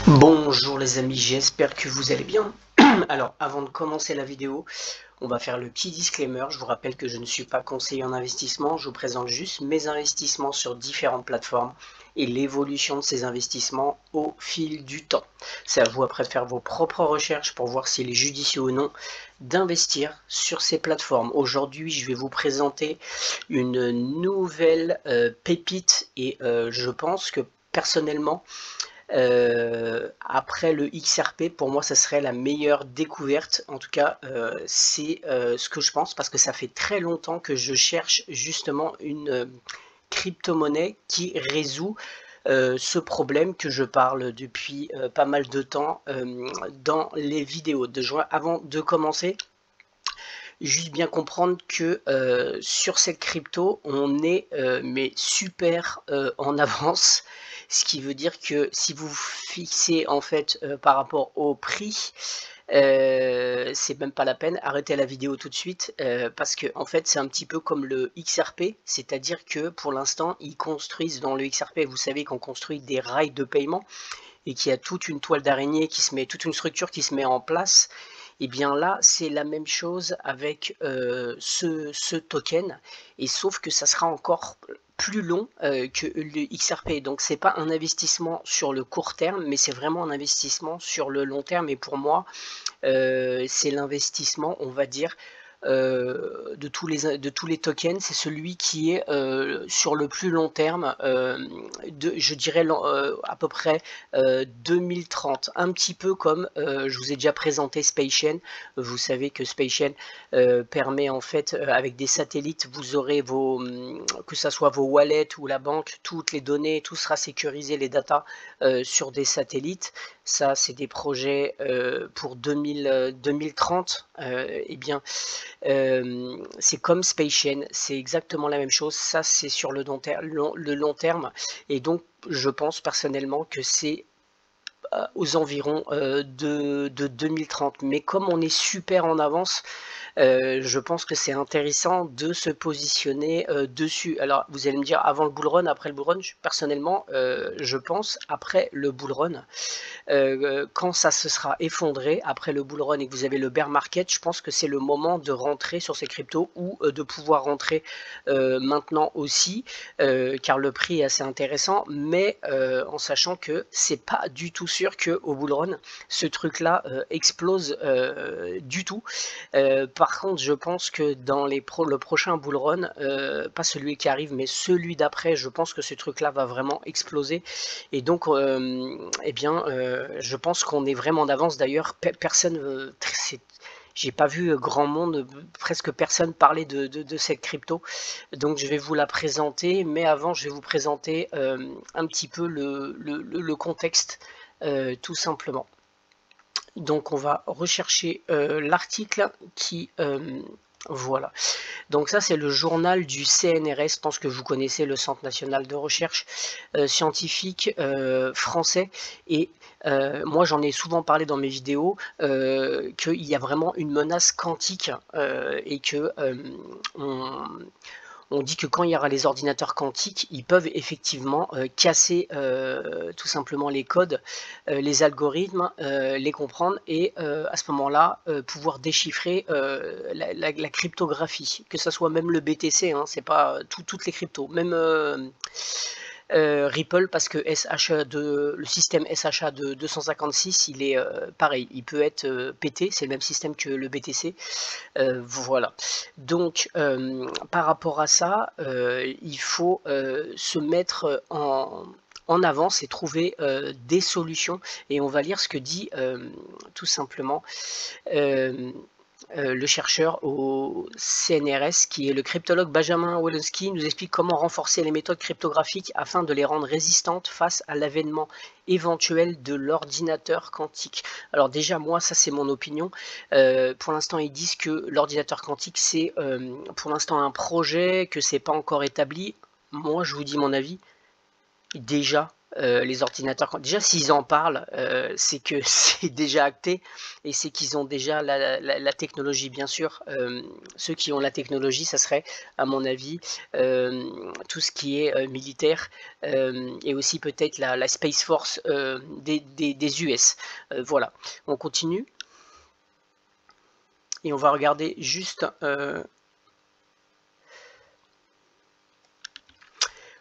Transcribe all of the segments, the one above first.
Bonjour les amis, j'espère que vous allez bien. Alors avant de commencer la vidéo, on va faire le petit disclaimer. Je vous rappelle que je ne suis pas conseiller en investissement, je vous présente juste mes investissements sur différentes plateformes et l'évolution de ces investissements au fil du temps. C'est à vous après de faire vos propres recherches pour voir s'il est judicieux ou non d'investir sur ces plateformes. Aujourd'hui, je vais vous présenter une nouvelle pépite et je pense que personnellement, après le XRP, pour moi, ça serait la meilleure découverte. En tout cas, c'est ce que je pense parce que ça fait très longtemps que je cherche justement une crypto-monnaie qui résout ce problème que je parle depuis pas mal de temps dans les vidéos. Avant de commencer, juste bien comprendre que sur cette crypto, on est mais super en avance, ce qui veut dire que si vous fixez en fait par rapport au prix, c'est même pas la peine, arrêtez la vidéo tout de suite parce que en fait c'est un petit peu comme le XRP, c'est-à-dire que pour l'instant ils construisent dans le XRP, vous savez qu'on construit des rails de paiement et qu'il y a toute une toile d'araignée qui se met, toute une structure qui se met en place. Et bien là, c'est la même chose avec ce token, et sauf que ça sera encore plus long que le XRP. Donc c'est pas un investissement sur le court terme, mais c'est vraiment un investissement sur le long terme. Et pour moi, c'est l'investissement, on va dire, de tous les tokens, c'est celui qui est sur le plus long terme, je dirais à peu près 2030, un petit peu comme je vous ai déjà présenté SpaceChain. Vous savez que SpaceChain permet en fait avec des satellites, vous aurez que ça soit vos wallets ou la banque, toutes les données, tout sera sécurisé, les datas sur des satellites. Ça, c'est des projets pour 2030. Eh bien, c'est comme SpaceChain, c'est exactement la même chose. Ça, c'est sur le long terme. Et donc, je pense personnellement que c'est aux environs de 2030. Mais comme on est super en avance, je pense que c'est intéressant de se positionner dessus. Alors vous allez me dire avant le bull run, après le bull run. Personnellement, je pense après le bull run, quand ça se sera effondré après le bull run et que vous avez le bear market, je pense que c'est le moment de rentrer sur ces cryptos ou de pouvoir rentrer maintenant aussi, car le prix est assez intéressant, mais en sachant que c'est pas du tout sûr que au bull run ce truc là explose du tout. Par contre, je pense que dans le prochain bull run, pas celui qui arrive, mais celui d'après, je pense que ce truc-là va vraiment exploser. Et donc, eh bien, je pense qu'on est vraiment en avance. D'ailleurs, personne, j'ai pas vu grand monde, presque personne parler de cette crypto. Donc, je vais vous la présenter, mais avant, je vais vous présenter un petit peu le contexte, tout simplement. Donc on va rechercher l'article qui voilà. Donc ça c'est le journal du CNRS, je pense que vous connaissez le Centre national de recherche scientifique français, et moi j'en ai souvent parlé dans mes vidéos qu'il y a vraiment une menace quantique et que on dit que quand il y aura les ordinateurs quantiques, ils peuvent effectivement casser tout simplement les codes, les algorithmes, les comprendre et à ce moment-là pouvoir déchiffrer la cryptographie, que ce soit même le BTC, hein, c'est pas toutes les cryptos, même Ripple, parce que le système SHA de 256, il est pareil, il peut être pété, c'est le même système que le BTC. Voilà. Donc, par rapport à ça, il faut se mettre en avance et trouver des solutions. Et on va lire ce que dit tout simplement le chercheur au CNRS, qui est le cryptologue Benjamin Walensky, nous explique comment renforcer les méthodes cryptographiques afin de les rendre résistantes face à l'avènement éventuel de l'ordinateur quantique. Alors déjà, moi, ça c'est mon opinion. Pour l'instant, ils disent que l'ordinateur quantique, c'est pour l'instant un projet, que c'est pas encore établi. Moi, je vous dis mon avis. Déjà, les ordinateurs. Déjà, s'ils en parlent, c'est que c'est déjà acté et c'est qu'ils ont déjà la technologie, bien sûr. Ceux qui ont la technologie, ça serait, à mon avis, tout ce qui est militaire et aussi peut-être la Space Force des US. Voilà, on continue. Et on va regarder juste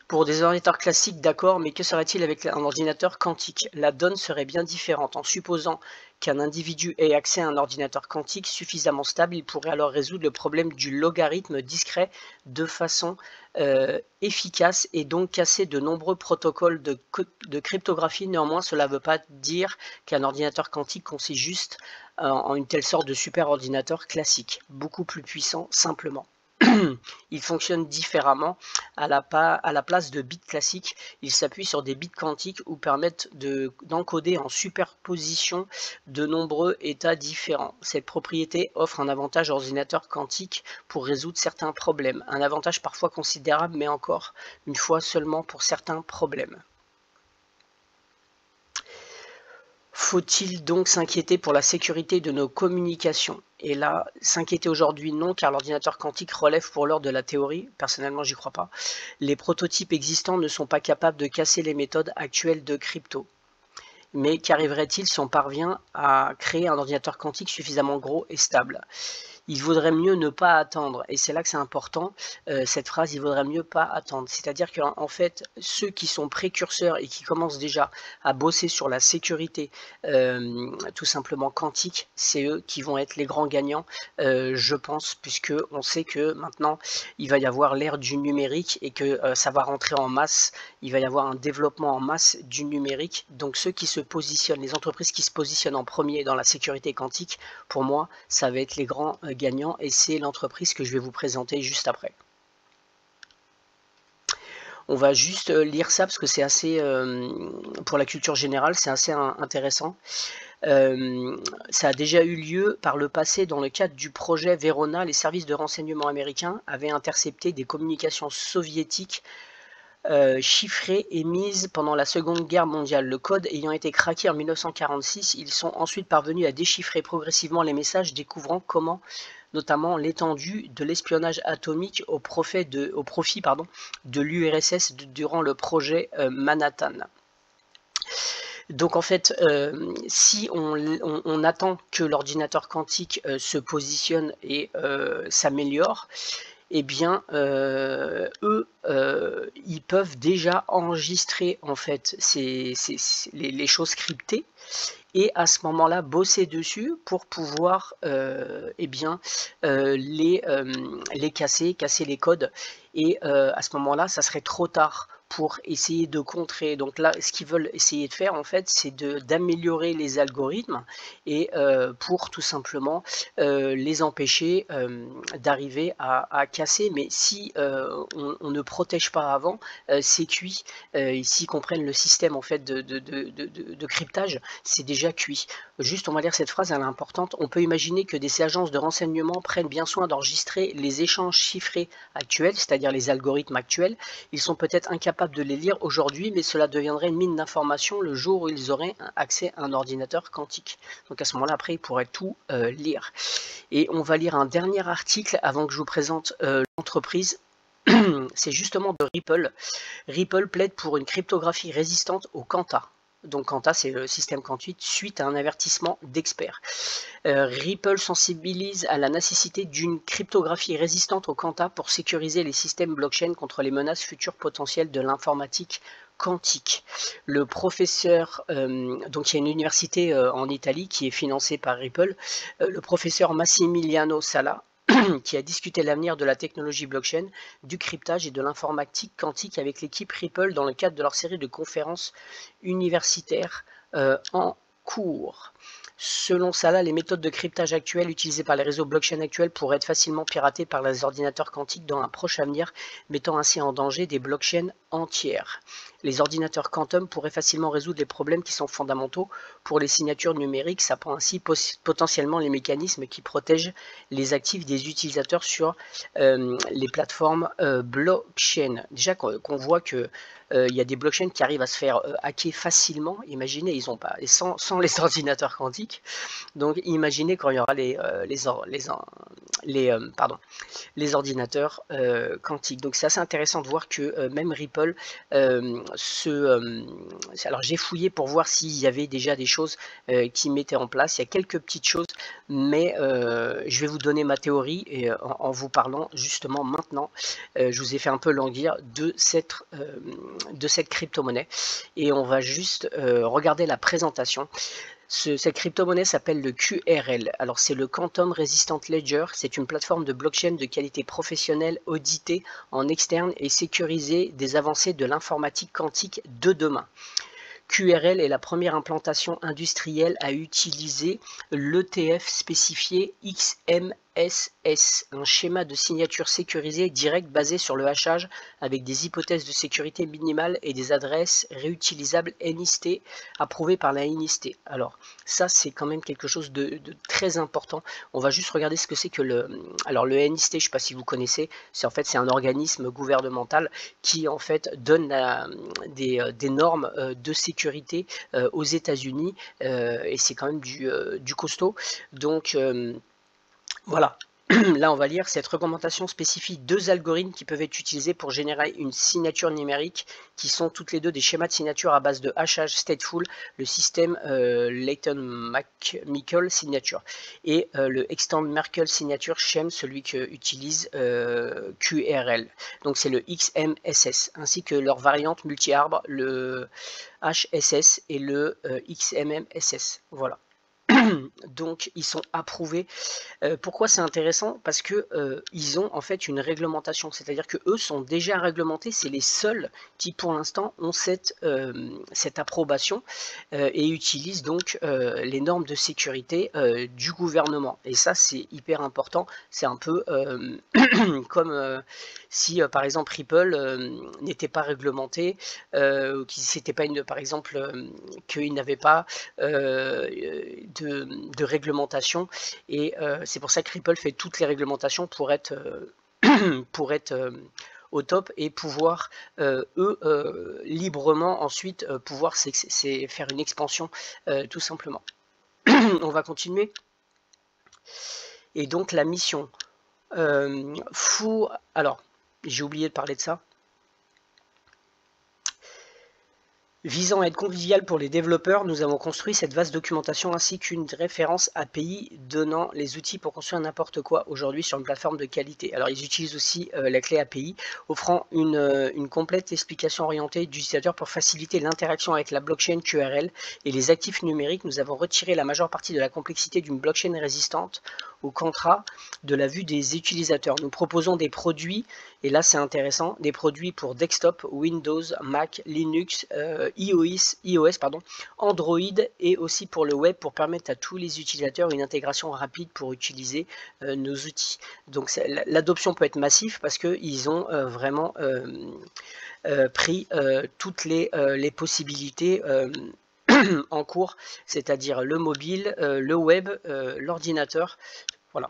pour des ordinateurs classiques, d'accord, mais que serait-il avec un ordinateur quantique? La donne serait bien différente. En supposant qu'un individu ait accès à un ordinateur quantique suffisamment stable, il pourrait alors résoudre le problème du logarithme discret de façon efficace et donc casser de nombreux protocoles de cryptographie. Néanmoins, cela ne veut pas dire qu'un ordinateur quantique consiste juste en une telle sorte de super ordinateur classique, beaucoup plus puissant simplement. Il fonctionne différemment. À la place de bits classiques, il s'appuie sur des bits quantiques ou permettent d'encoder en superposition de nombreux états différents. Cette propriété offre un avantage aux ordinateurs quantiques pour résoudre certains problèmes. Un avantage parfois considérable, mais encore une fois seulement pour certains problèmes. Faut-il donc s'inquiéter pour la sécurité de nos communications? Et là, s'inquiéter aujourd'hui, non, car l'ordinateur quantique relève pour l'heure de la théorie. Personnellement, j'y crois pas. Les prototypes existants ne sont pas capables de casser les méthodes actuelles de crypto. Mais qu'arriverait-il si on parvient à créer un ordinateur quantique suffisamment gros et stable? Il vaudrait mieux ne pas attendre, et c'est là que c'est important, cette phrase, il vaudrait mieux pas attendre. C'est-à-dire qu'en fait, ceux qui sont précurseurs et qui commencent déjà à bosser sur la sécurité, tout simplement quantique, c'est eux qui vont être les grands gagnants, je pense, puisque on sait que maintenant, il va y avoir l'ère du numérique et que ça va rentrer en masse, il va y avoir un développement en masse du numérique. Donc ceux qui se positionnent, les entreprises qui se positionnent en premier dans la sécurité quantique, pour moi, ça va être les grands gagnant et c'est l'entreprise que je vais vous présenter juste après. On va juste lire ça parce que c'est assez, pour la culture générale, c'est assez intéressant. Ça a déjà eu lieu par le passé dans le cadre du projet Verona. Les services de renseignement américains avaient intercepté des communications soviétiques chiffrées émises pendant la Seconde Guerre mondiale. Le code ayant été craqué en 1946, ils sont ensuite parvenus à déchiffrer progressivement les messages, découvrant comment notamment l'étendue de l'espionnage atomique au profit de l'URSS durant le projet Manhattan. Donc en fait, si on attend que l'ordinateur quantique se positionne et s'améliore, eh bien, eux, ils peuvent déjà enregistrer en fait les choses cryptées et à ce moment-là bosser dessus pour pouvoir eh bien, les casser les codes. Et à ce moment-là, ça serait trop tard pour essayer de contrer. Donc là, ce qu'ils veulent essayer de faire, en fait, c'est d'améliorer les algorithmes et pour tout simplement les empêcher d'arriver à casser. Mais si on ne protège pas avant, c'est cuit. S'ils comprennent le système en fait de cryptage, c'est déjà cuit. Juste, on va lire cette phrase, elle est importante. On peut imaginer que des agences de renseignement prennent bien soin d'enregistrer les échanges chiffrés actuels, c'est-à-dire les algorithmes actuels. Ils sont peut-être incapables de les lire aujourd'hui, mais cela deviendrait une mine d'informations le jour où ils auraient accès à un ordinateur quantique. Donc à ce moment-là, après, ils pourraient tout lire. Et on va lire un dernier article avant que je vous présente l'entreprise. C'est justement de Ripple. Ripple plaide pour une cryptographie résistante au Quanta. Donc Quanta, c'est le système quantique suite à un avertissement d'experts. Ripple sensibilise à la nécessité d'une cryptographie résistante au Quanta pour sécuriser les systèmes blockchain contre les menaces futures potentielles de l'informatique quantique. Le professeur, donc il y a une université en Italie qui est financée par Ripple, le professeur Massimiliano Sala, qui a discuté l'avenir de la technologie blockchain, du cryptage et de l'informatique quantique avec l'équipe Ripple dans le cadre de leur série de conférences universitaires en cours. Selon Sala, les méthodes de cryptage actuelles utilisées par les réseaux blockchain actuels pourraient être facilement piratées par les ordinateurs quantiques dans un proche avenir, mettant ainsi en danger des blockchains entières. les ordinateurs quantum pourraient facilement résoudre les problèmes qui sont fondamentaux pour les signatures numériques, sapant ainsi potentiellement les mécanismes qui protègent les actifs des utilisateurs sur les plateformes blockchain. Déjà qu'on voit que il y a des blockchains qui arrivent à se faire hacker facilement. Imaginez, ils ont pas sans les ordinateurs quantiques. Donc imaginez quand il y aura les ordinateurs quantiques. Donc c'est assez intéressant de voir que même Ripple alors j'ai fouillé pour voir s'il y avait déjà des choses qui mettaient en place. Il y a quelques petites choses, mais je vais vous donner ma théorie et en vous parlant justement maintenant. Je vous ai fait un peu languir de cette crypto-monnaie et on va juste regarder la présentation. Cette crypto-monnaie s'appelle le QRL. Alors c'est le Quantum Resistant Ledger. C'est une plateforme de blockchain de qualité professionnelle auditée en externe et sécurisée des avancées de l'informatique quantique de demain. QRL est la première implantation industrielle à utiliser l'ETF spécifié XMSS, un schéma de signature sécurisé direct basé sur le hachage avec des hypothèses de sécurité minimales et des adresses réutilisables NIST approuvées par la NIST. Alors ça c'est quand même quelque chose de très important. On va juste regarder ce que c'est que le NIST, je ne sais pas si vous connaissez, c'est un organisme gouvernemental qui en fait donne des normes de sécurité aux États-Unis et c'est quand même du costaud. Donc voilà. Là, on va lire cette recommandation spécifie 2 algorithmes qui peuvent être utilisés pour générer une signature numérique, qui sont toutes les deux des schémas de signature à base de hachage stateful, le système Layton-McMichael signature, et le Extend Merkle signature scheme, celui que utilise QRL. Donc c'est le XMSS, ainsi que leur variante multi-arbre, le HSS et le XMMSS. Voilà. Donc ils sont approuvés. Pourquoi c'est intéressant? Parce que ils ont en fait une réglementation, c'est-à-dire que eux sont déjà réglementés, c'est les seuls qui pour l'instant ont cette approbation et utilisent donc les normes de sécurité du gouvernement. Et ça c'est hyper important, c'est un peu comme si par exemple Ripple n'était pas réglementé, par exemple qu'il n'avait pas de réglementation, et c'est pour ça que Ripple fait toutes les réglementations pour être au top et pouvoir librement ensuite pouvoir faire une expansion tout simplement. On va continuer. Et donc la mission alors j'ai oublié de parler de ça. Visant à être convivial pour les développeurs, nous avons construit cette vaste documentation ainsi qu'une référence API donnant les outils pour construire n'importe quoi aujourd'hui sur une plateforme de qualité. Alors ils utilisent aussi la clé API, offrant une complète explication orientée d'utilisateur pour faciliter l'interaction avec la blockchain QRL et les actifs numériques. Nous avons retiré la majeure partie de la complexité d'une blockchain résistante au contrat de la vue des utilisateurs. Nous proposons des produits, et là c'est intéressant, des produits pour desktop, Windows, Mac, Linux, iOS, Android et aussi pour le web, pour permettre à tous les utilisateurs une intégration rapide pour utiliser nos outils. Donc l'adoption peut être massive parce qu'ils ont vraiment pris toutes les possibilités en cours, c'est-à-dire le mobile, le web, l'ordinateur. Voilà.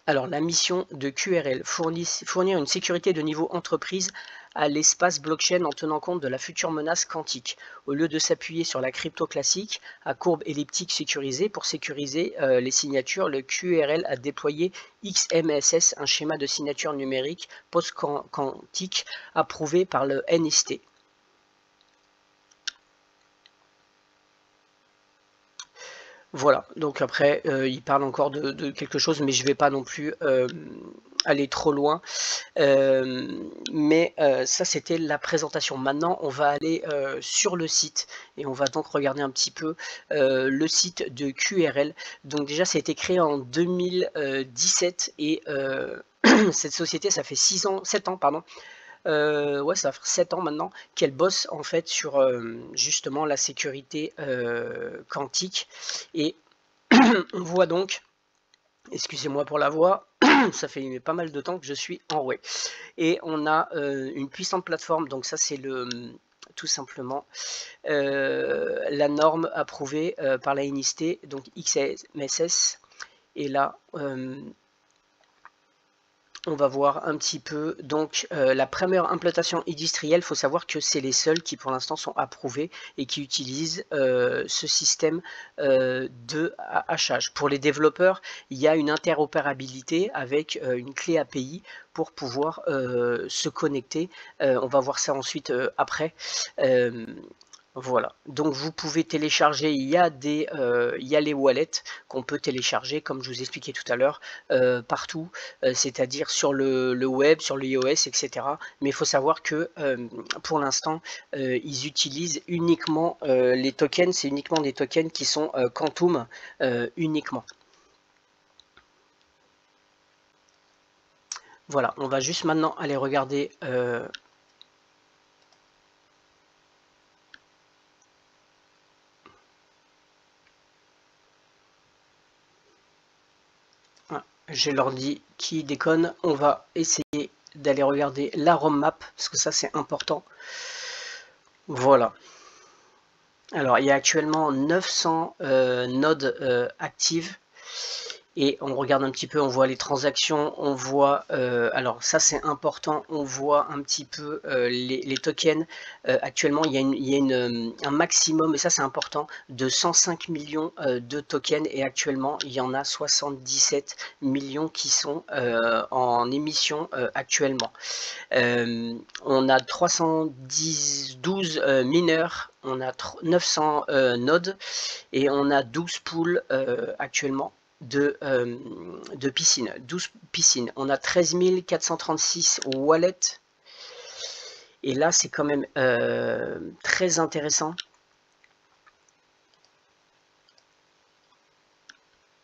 Alors la mission de QRL, fournir une sécurité de niveau entreprise à l'espace blockchain en tenant compte de la future menace quantique. Au lieu de s'appuyer sur la crypto classique à courbe elliptique sécurisée pour sécuriser les signatures, le QRL a déployé XMSS, un schéma de signature numérique post-quantique approuvé par le NIST. Voilà, donc après, il parle encore de quelque chose, mais je ne vais pas non plus aller trop loin. Mais ça, c'était la présentation. Maintenant, on va aller sur le site et on va donc regarder un petit peu le site de QRL. Donc déjà, ça a été créé en 2017 et cette société, ça fait 7 ans, pardon. Ouais, ça va faire 7 ans maintenant qu'elle bosse en fait sur justement la sécurité quantique, et on voit donc, excusez-moi pour la voix, ça fait pas mal de temps que je suis enroué, et on a une puissante plateforme. Donc ça c'est tout simplement la norme approuvée par la NIST, donc XMSS. Et là, on va voir un petit peu donc la première implantation industrielle. Il faut savoir que c'est les seuls qui pour l'instant sont approuvés et qui utilisent ce système de hachage. Pour les développeurs, il y a une interopérabilité avec une clé API pour pouvoir se connecter. On va voir ça ensuite après. Voilà, donc vous pouvez télécharger, il y a les wallets qu'on peut télécharger, comme je vous expliquais tout à l'heure, partout, c'est-à-dire sur le web, sur le iOS, etc. Mais il faut savoir que pour l'instant, ils utilisent uniquement les tokens, c'est uniquement des tokens qui sont Quantum uniquement. Voilà, on va juste maintenant aller regarder j'ai l'ordi qui déconne. On va essayer d'aller regarder la roadmap parce que ça c'est important. Voilà. Alors il y a actuellement 900 nodes actives. Et on regarde un petit peu, on voit les transactions, on voit, alors ça c'est important, on voit un petit peu les tokens. Actuellement, il y a un maximum, et ça c'est important, de 105 millions de tokens, et actuellement il y en a 77 millions qui sont en émission actuellement. On a 312 mineurs, on a 900 nodes, et on a 12 pools actuellement de piscines, 12 piscines. On a 13 436 wallets. Et là, c'est quand même très intéressant.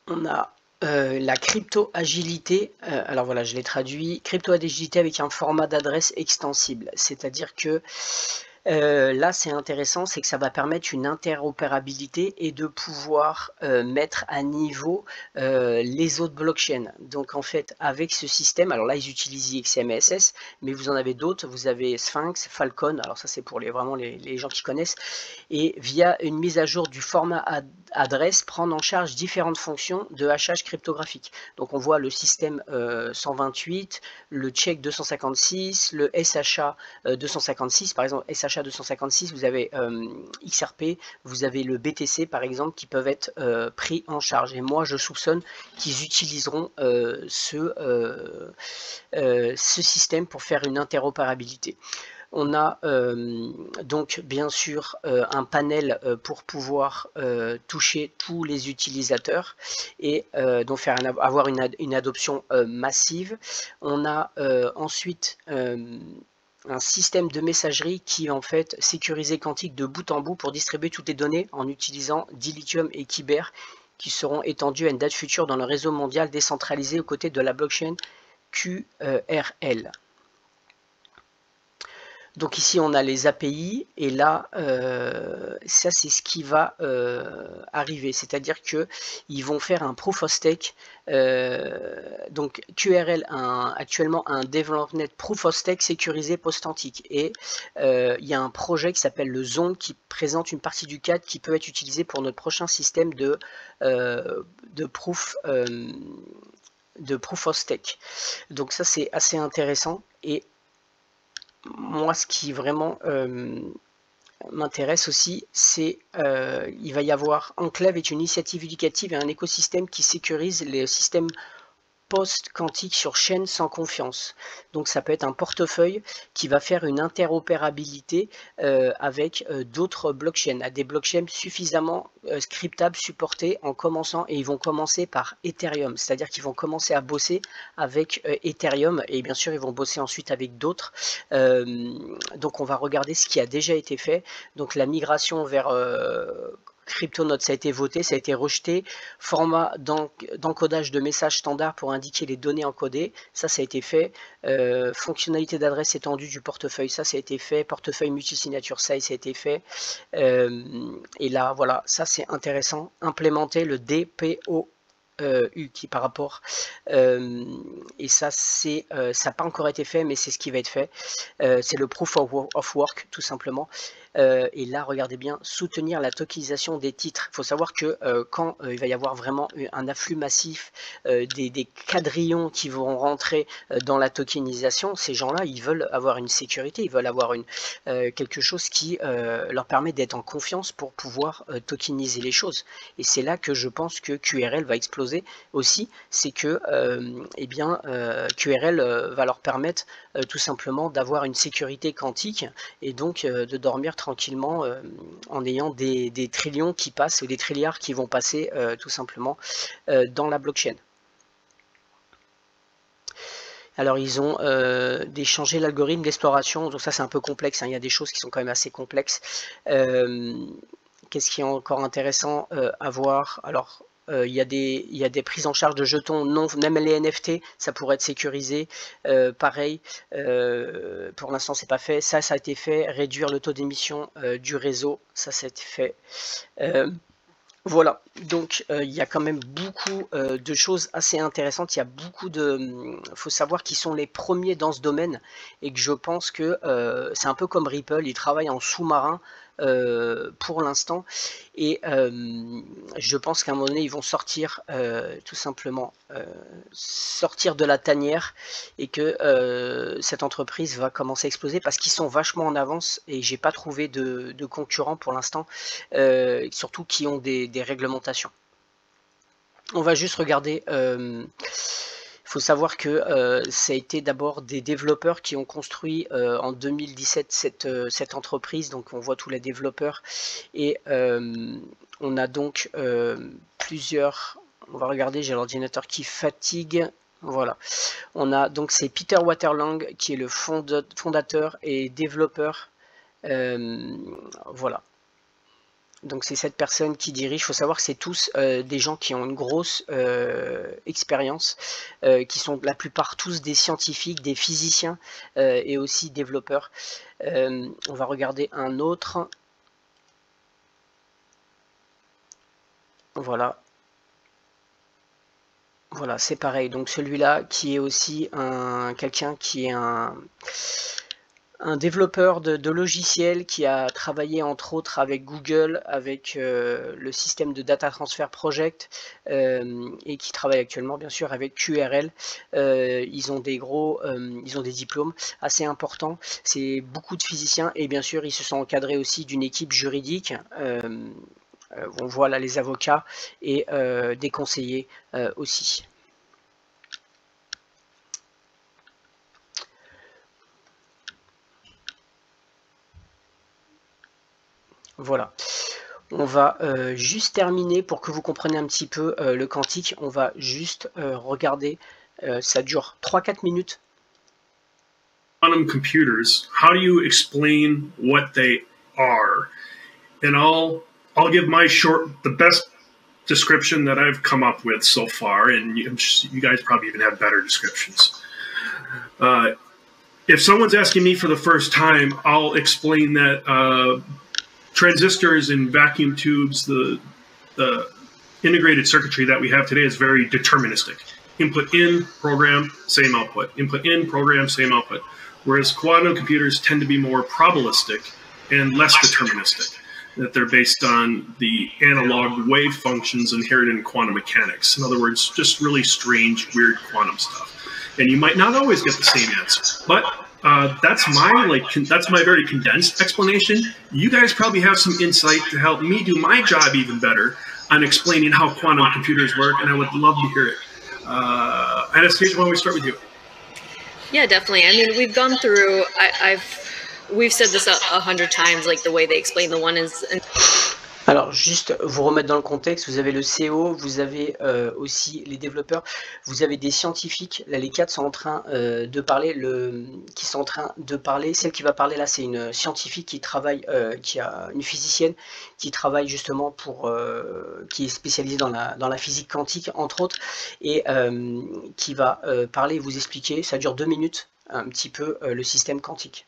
On a la crypto-agilité. Alors voilà, je l'ai traduit. Crypto-agilité avec un format d'adresse extensible. C'est-à-dire que là, c'est intéressant, c'est que ça va permettre une interopérabilité et de pouvoir mettre à niveau les autres blockchains. Donc en fait, avec ce système, alors là, ils utilisent XMSS, mais vous en avez d'autres. Vous avez Sphinx, Falcon, alors ça c'est pour vraiment les gens qui connaissent. Et via une mise à jour du format adresse, prendre en charge différentes fonctions de hachage cryptographique. Donc on voit le système 128, le check 256, le SHA 256, par exemple SHA 256, vous avez XRP, vous avez le BTC par exemple qui peuvent être pris en charge. Et moi je soupçonne qu'ils utiliseront ce système pour faire une interopérabilité. On a donc bien sûr un panel pour pouvoir toucher tous les utilisateurs et donc avoir une adoption massive. On a ensuite un système de messagerie qui est en fait sécurisé quantique de bout en bout pour distribuer toutes les données en utilisant Dilithium et Kyber qui seront étendues à une date future dans le réseau mondial décentralisé aux côtés de la blockchain QRL. Donc ici on a les API et là ça c'est ce qui va arriver, c'est-à-dire que ils vont faire un proof of stake. Donc QRL actuellement un development proof of stake sécurisé post-quantique et il y a un projet qui s'appelle le Zone qui présente une partie du cadre qui peut être utilisé pour notre prochain système de proof of stake. Donc ça c'est assez intéressant et moi, ce qui vraiment m'intéresse aussi, c'est il va y avoir Enclave est une initiative éducative et un écosystème qui sécurise les systèmes post-quantique sur chaîne sans confiance. Donc ça peut être un portefeuille qui va faire une interopérabilité avec d'autres blockchains, à des blockchains suffisamment scriptables, supportés en commençant, et ils vont commencer par Ethereum, c'est-à-dire qu'ils vont commencer à bosser avec Ethereum et bien sûr ils vont bosser ensuite avec d'autres. Donc on va regarder ce qui a déjà été fait. Donc la migration vers CryptoNote, ça a été voté, ça a été rejeté. Format d'encodage de messages standard pour indiquer les données encodées, ça a été fait. Fonctionnalité d'adresse étendue du portefeuille, ça a été fait. Portefeuille multisignature, ça a été fait. Et là, voilà, ça c'est intéressant. Implémenter le DPoS qui par rapport, et ça c'est ça n'a pas encore été fait, mais c'est ce qui va être fait. C'est le proof of work tout simplement. Et là, regardez bien, soutenir la tokenisation des titres. Il faut savoir que quand il va y avoir vraiment un afflux massif des quadrillons qui vont rentrer dans la tokenisation, ces gens-là, ils veulent avoir une sécurité, ils veulent avoir quelque chose qui leur permet d'être en confiance pour pouvoir tokeniser les choses. Et c'est là que je pense que QRL va exploser aussi, c'est que QRL va leur permettre tout simplement d'avoir une sécurité quantique et donc de dormir tranquillement en ayant des trillions qui passent, ou des trilliards qui vont passer tout simplement dans la blockchain. Alors ils ont changé l'algorithme d'exploration, donc ça c'est un peu complexe, hein. Il y a des choses qui sont quand même assez complexes. Qu'est-ce qui est encore intéressant à voir? Alors il y a des prises en charge de jetons, non, même les NFT, ça pourrait être sécurisé. Pareil, pour l'instant c'est pas fait. Ça a été fait. Réduire le taux d'émission du réseau, ça a été fait. Voilà, donc il y a quand même beaucoup de choses assez intéressantes. Il y a beaucoup faut savoir qu'ils sont les premiers dans ce domaine et que je pense que c'est un peu comme Ripple, ils travaillent en sous-marin pour l'instant et je pense qu'à un moment donné ils vont sortir tout simplement sortir de la tanière et que cette entreprise va commencer à exploser parce qu'ils sont vachement en avance et j'ai pas trouvé de concurrents pour l'instant, surtout qui ont des réglementations. On va juste regarder. Il faut savoir que ça a été d'abord des développeurs qui ont construit en 2017 cette entreprise, donc on voit tous les développeurs et on a donc plusieurs, on va regarder, j'ai l'ordinateur qui fatigue, voilà, on a donc c'est Peter Waterlang qui est le fondateur et développeur, voilà. Donc c'est cette personne qui dirige. Il faut savoir que c'est tous des gens qui ont une grosse expérience, qui sont la plupart tous des scientifiques, des physiciens et aussi développeurs. On va regarder un autre. Voilà. Voilà, c'est pareil. Donc celui-là qui est aussi quelqu'un qui est un développeur de logiciels qui a travaillé entre autres avec Google, avec le système de Data Transfer Project et qui travaille actuellement bien sûr avec QRL. Ils ont des diplômes assez importants, c'est beaucoup de physiciens et bien sûr ils se sont encadrés aussi d'une équipe juridique. On voit là les avocats et des conseillers aussi. Voilà, on va juste terminer pour que vous compreniez un petit peu le quantique. On va juste regarder, ça dure 3-4 minutes. Quantum computers, how do you explain what they are? And I'll give my the best description that I've come up with so far, and you guys probably even have better descriptions. If someone's asking me for the first time, I'll explain that transistors and vacuum tubes, the integrated circuitry that we have today is very deterministic. Input in, program, same output. Input in, program, same output. Whereas quantum computers tend to be more probabilistic and less deterministic, that they're based on the analog wave functions inherent in quantum mechanics. In other words, just really strange, weird quantum stuff. And you might not always get the same answer, but that's my very condensed explanation. You guys probably have some insight to help me do my job even better on explaining how quantum computers work, and I would love to hear it. Anastasia, why don't we start with you? Yeah, definitely. I mean, we've gone through. We've said this 100 times, like the way they explain the one is. Alors, juste vous remettre dans le contexte, vous avez le CEO, vous avez aussi les développeurs, vous avez des scientifiques, là les quatre sont en train de parler, celle qui va parler là c'est une scientifique qui travaille, une physicienne qui travaille justement qui est spécialisée dans la physique quantique entre autres, et qui va parler et vous expliquer, ça dure 2 minutes, un petit peu le système quantique.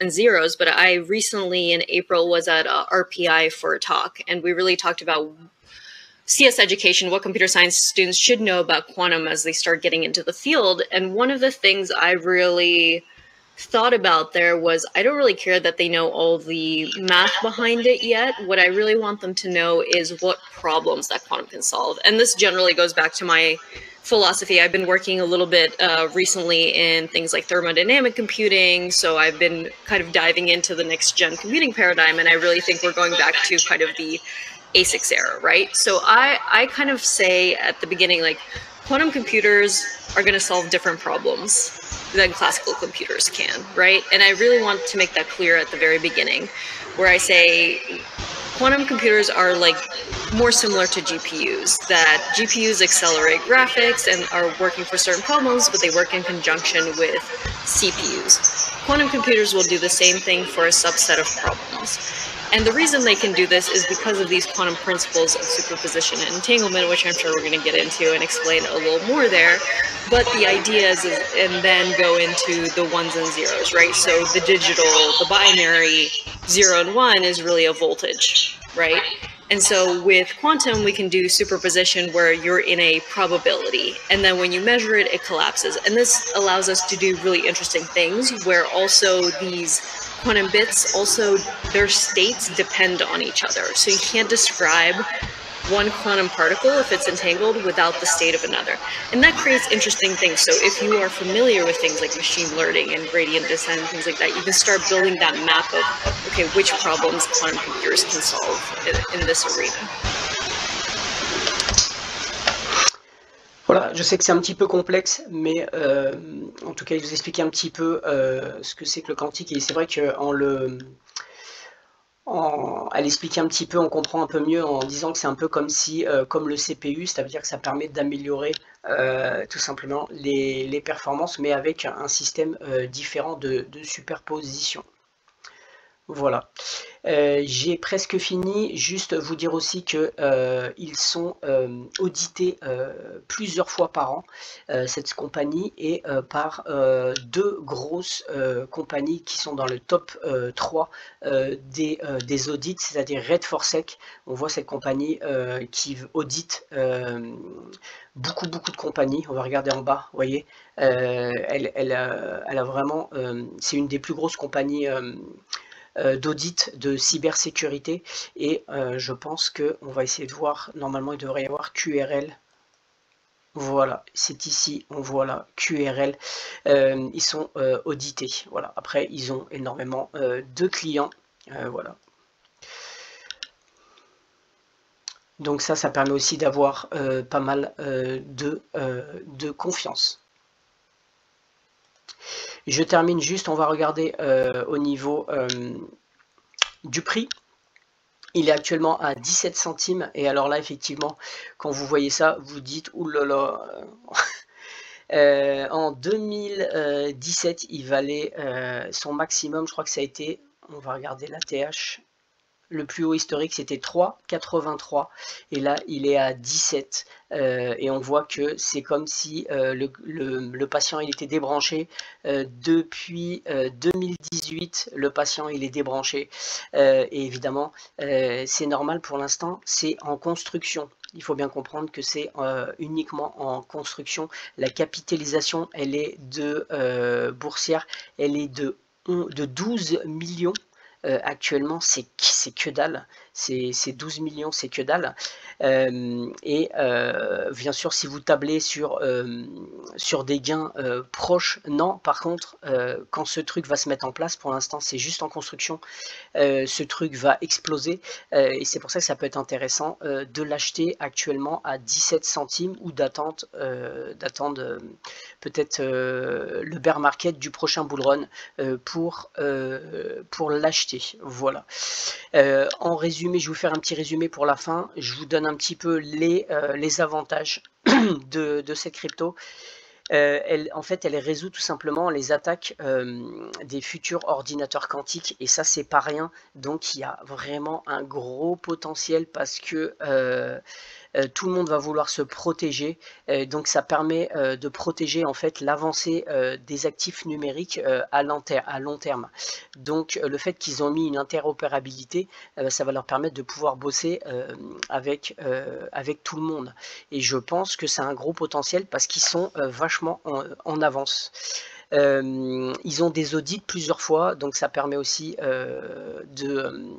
And zeros, but I recently in April was at RPI for a talk, and we really talked about CS education, what computer science students should know about quantum as they start getting into the field. And one of the things I really thought about there was, I don't really care that they know all the math behind it yet. What I really want them to know is what problems that quantum can solve. And this generally goes back to my philosophy. I've been working a little bit recently in things like thermodynamic computing, so I've been kind of diving into the next gen computing paradigm, and I really think we're going back to kind of the ASICs era, right? So I kind of say at the beginning, like, quantum computers are going to solve different problems than classical computers can, right? And I really want to make that clear at the very beginning, where I say quantum computers are like more similar to GPUs, that GPUs accelerate graphics and are working for certain problems, but they work in conjunction with CPUs. Quantum computers will do the same thing for a subset of problems. And the reason they can do this is because of these quantum principles of superposition and entanglement, which I'm sure we're going to get into and explain a little more there. But the idea is, and then go into the ones and zeros, right? So the digital, the binary 0 and 1 is really a voltage, right? And so with quantum, we can do superposition where you're in a probability. And then when you measure it, it collapses. And this allows us to do really interesting things where also these quantum bits, also their states depend on each other. So you can't describe one quantum particle, if it's entangled, without the state of another. And that creates interesting things. So if you are familiar with things like machine learning and gradient descent and things like that, you can start building that map of, okay, which problems quantum computers can solve in this arena. Voilà, je sais que c'est un petit peu complexe, mais en tout cas, il vous explique un petit peu ce que c'est que le quantique. Et c'est vrai qu'en à l'expliquer un petit peu, on comprend un peu mieux en disant que c'est un peu comme si, comme le CPU, c'est-à-dire que ça permet d'améliorer tout simplement les performances, mais avec un système différent de superposition. Voilà. J'ai presque fini. Juste vous dire aussi que ils sont audités plusieurs fois par an, cette compagnie, et par deux grosses compagnies qui sont dans le top 3 des audits, c'est-à-dire Red4Sec. On voit cette compagnie qui audite beaucoup de compagnies. On va regarder en bas, vous voyez, elle a vraiment, c'est une des plus grosses compagnies d'audit de cybersécurité, et je pense que on va essayer de voir. Normalement il devrait y avoir QRL. Voilà, c'est ici, on voit là QRL. Ils sont audités. Voilà. Après ils ont énormément de clients. Voilà. Donc ça permet aussi d'avoir pas mal de confiance. Je termine juste, on va regarder au niveau du prix. Il est actuellement à 17 centimes. Et alors là, effectivement, quand vous voyez ça, vous dites, oulala. En 2017, il valait son maximum, je crois que ça a été, on va regarder la TH. Le plus haut historique, c'était 3,83, et là il est à 17, et on voit que c'est comme si le patient il était débranché depuis 2018. Le patient il est débranché, et évidemment c'est normal pour l'instant, c'est en construction. Il faut bien comprendre que c'est uniquement en construction. La capitalisation, elle est boursière, elle est de 12 millions. Actuellement, c'est que dalle, c'est 12 millions, c'est que dalle. Et bien sûr, si vous tablez sur des gains proches, non. Par contre, quand ce truc va se mettre en place, pour l'instant, c'est juste en construction, ce truc va exploser, et c'est pour ça que ça peut être intéressant de l'acheter actuellement à 17 centimes ou d'attendre peut-être le bear market du prochain bull run pour l'acheter. Voilà. En résumé, je vais vous faire un petit résumé pour la fin. Je vous donne un petit peu les avantages de cette crypto. En fait, elle résout tout simplement les attaques des futurs ordinateurs quantiques, et ça c'est pas rien. Donc il y a vraiment un gros potentiel, parce que tout le monde va vouloir se protéger, donc ça permet de protéger en fait l'avancée des actifs numériques à long terme. Donc le fait qu'ils ont mis une interopérabilité, ça va leur permettre de pouvoir bosser avec tout le monde. Et je pense que c'est un gros potentiel parce qu'ils sont vachement en avance. Ils ont des audits plusieurs fois, donc ça permet aussi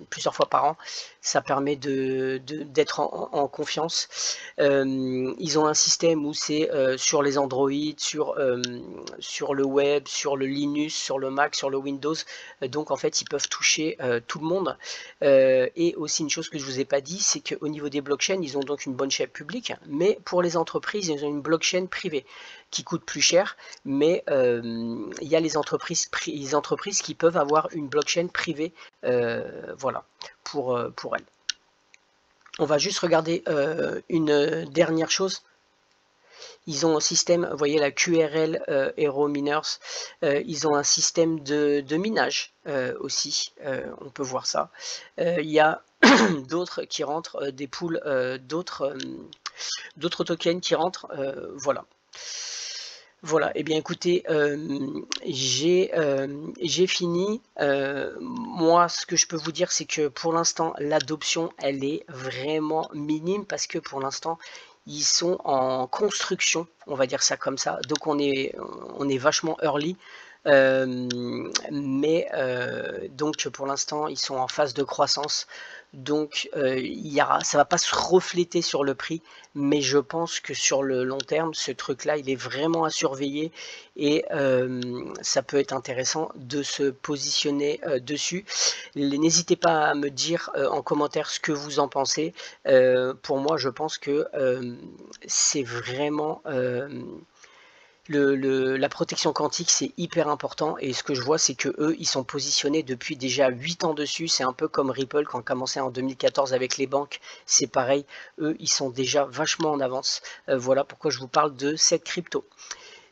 plusieurs fois par an, ça permet d'être en confiance. Ils ont un système où c'est sur les Android, sur le web, sur le Linux, sur le Mac, sur le Windows, donc en fait ils peuvent toucher tout le monde. Et aussi une chose que je vous ai pas dit, c'est qu'au niveau des blockchains, ils ont donc une blockchain publique, mais pour les entreprises, ils ont une blockchain privée qui coûte plus cher, mais il y a les entreprises qui peuvent avoir une blockchain privée, voilà, pour elles. On va juste regarder une dernière chose. Ils ont un système, vous voyez la QRL Hero Miners, ils ont un système de minage aussi, on peut voir ça. Il y a d'autres qui rentrent, des pools, d'autres tokens qui rentrent, voilà. Voilà, et bien écoutez, j'ai fini. Moi, ce que je peux vous dire, c'est que pour l'instant, l'adoption, elle est vraiment minime parce que pour l'instant, ils sont en construction, on va dire ça comme ça. Donc on est vachement early. Donc pour l'instant ils sont en phase de croissance, donc ça va pas se refléter sur le prix, mais je pense que sur le long terme ce truc là il est vraiment à surveiller et ça peut être intéressant de se positionner dessus. N'hésitez pas à me dire en commentaire ce que vous en pensez. Pour moi je pense que c'est vraiment la protection quantique, c'est hyper important, et ce que je vois, c'est que eux ils sont positionnés depuis déjà 8 ans dessus. C'est un peu comme Ripple quand on commençait en 2014 avec les banques, c'est pareil, eux ils sont déjà vachement en avance. Voilà pourquoi je vous parle de cette crypto.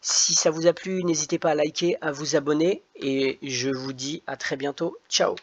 Si ça vous a plu, n'hésitez pas à liker, à vous abonner, et je vous dis à très bientôt. Ciao.